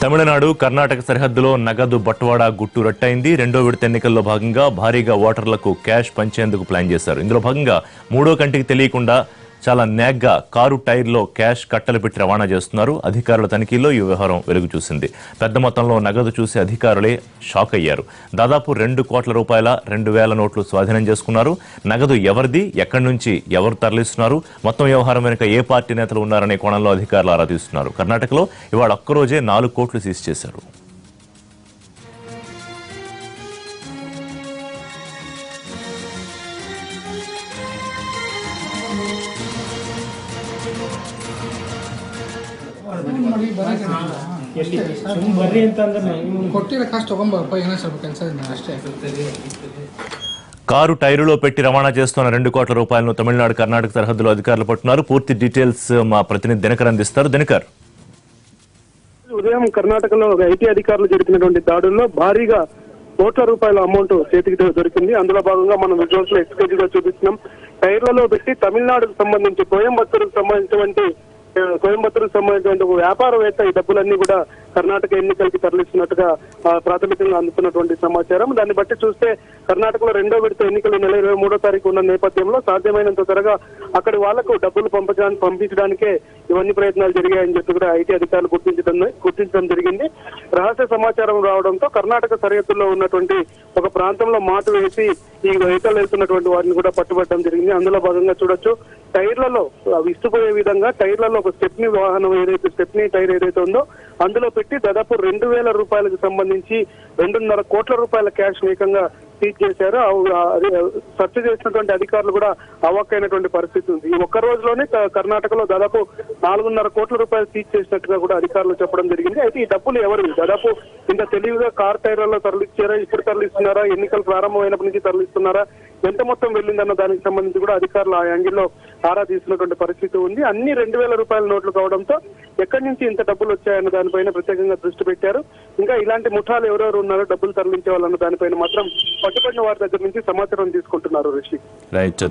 తమిళనాడు కర్ణాటక సరిహద్దులో నగదు బట్వాడా గుట్టు రట్టయింది. రెండో విడత ఎన్నికల్లో భాగంగా భారీగా ఓటర్లకు క్యాష్ పంచేందుకు ప్లాన్ చేశారు. ఇందులో భాగంగా మూడో కంటికి తెలియకుండా చాలా నేగ్గా కారు టైర్లో క్యాష్ కట్టలు పెట్టి రవాణా చేస్తున్నారు. అధికారుల తనిఖీలో ఈ వ్యవహారం వెలుగు చూసింది. పెద్ద మొత్తంలో నగదు చూసి అధికారులే షాక్ అయ్యారు. దాదాపు 2 కోట్ల రూపాయల 2,000 నోట్లు స్వాధీనం చేసుకున్నారు. నగదు ఎవరిది, ఎక్కడి నుంచి ఎవరు తరలిస్తున్నారు, మొత్తం వ్యవహారం వెనుక ఏ పార్టీ నేతలు ఉన్నారనే కోణంలో అధికారులు ఆరా తీస్తున్నారు. కర్ణాటకలో ఇవాళ ఒక్కరోజే 4 కోట్లు సీజ్ చేశారు. కారు టైరులో పెట్టి రవాణా చేస్తున్న 2 కోట్ల రూపాయలను తమిళనాడు కర్ణాటక సరిహద్దులో అధికారులు పట్టుకున్నారు. పూర్తి డీటెయిల్స్ మా ప్రతినిధి దినకర్ అందిస్తారు. దినకర్, ఉదయం కర్ణాటకలో ఐటీ అధికారులు జరిపినటువంటి దాడుల్లో భారీగా కోట్ల రూపాయల అమౌంట్ చేతికి దొరికింది. అందులో భాగంగా మనం విజువల్స్ లో ఎక్స్క్లూజివ్ గా చూపిస్తున్నాం. టైర్లలో పెట్టి తమిళనాడుకు సంబంధించి కోయంబత్తూరుకు సంబంధించినటువంటి ఒక వ్యాపారవేత్త ఈ డబ్బులన్నీ కూడా కర్ణాటక ఎన్నికలకి తరలిస్తున్నట్టుగా ప్రాథమికంగా అందుతున్నటువంటి సమాచారం. దాన్ని బట్టి చూస్తే కర్ణాటకలో రెండో విడత ఎన్నికలు నెల 23వ తారీఖు ఉన్న నేపథ్యంలో సాధ్యమైనంత త్వరగా అక్కడి వాళ్లకు డబ్బులు పంపించడానికే ఇవన్నీ ప్రయత్నాలు జరిగాయని చెప్పి కూడా ఐటీ అధికారులు గుర్తించడం జరిగింది. రహస్య సమాచారం రావడంతో కర్ణాటక సరిహద్దుల్లో ఉన్నటువంటి ఒక ప్రాంతంలో మాటు వేసి ఈ వెహికల్ వెళ్తున్నటువంటి వారిని కూడా పట్టుబట్టడం జరిగింది. అందులో భాగంగా చూడొచ్చు, టైర్లలో విస్తుపోయే విధంగా టైర్లలో ఒక స్టెప్నీ వాహనం ఏదైతే స్టెప్నీ టైర్ ఏదైతే ఉందో అందులో పెట్టి దాదాపు 2,000 రూపాయలకు సంబంధించి 2.5 కోట్ల రూపాయల క్యాష్ ఏకంగా సీజ్ చేశారు. సెర్చ్ చేసినటువంటి అధికారులు కూడా అవాక్కైనటువంటి పరిస్థితి ఉంది. ఈ ఒక్క రోజులోనే కర్ణాటకలో దాదాపు 4.5 కోట్ల రూపాయలు సీజ్ చేసినట్టుగా కూడా అధికారులు చెప్పడం జరిగింది. అయితే ఈ డబ్బులు ఎవరివి, దాదాపు ఇంత తెలివిగా కార్ టైర్లలో తరలించారా, ఇప్పుడు తరలిస్తున్నారా, ఎన్నికలు ప్రారంభమైనప్పటి నుంచి తరలిస్తున్నారా, ఎంత మొత్తం వెళ్ళిందన్న దానికి సంబంధించి కూడా అధికారులు ఆ యాంగిల్లో ఆరా తీసినటువంటి పరిస్థితి ఉంది. అన్ని 2,000 రూపాయల నోట్లు కావడంతో ఎక్కడి నుంచి ఇంత డబ్బులు వచ్చాయన్న దానిపైన ప్రత్యేకంగా దృష్టి పెట్టారు. ఇంకా ఇలాంటి ముఠాలు ఎవరెవరు ఉన్నారో డబ్బులు తరలించే వాళ్ళన్న దానిపైన మాత్రం పట్టుబడిన వారి దగ్గర నుంచి సమాచారం తీసుకుంటున్నారు. రిషి, రైట్.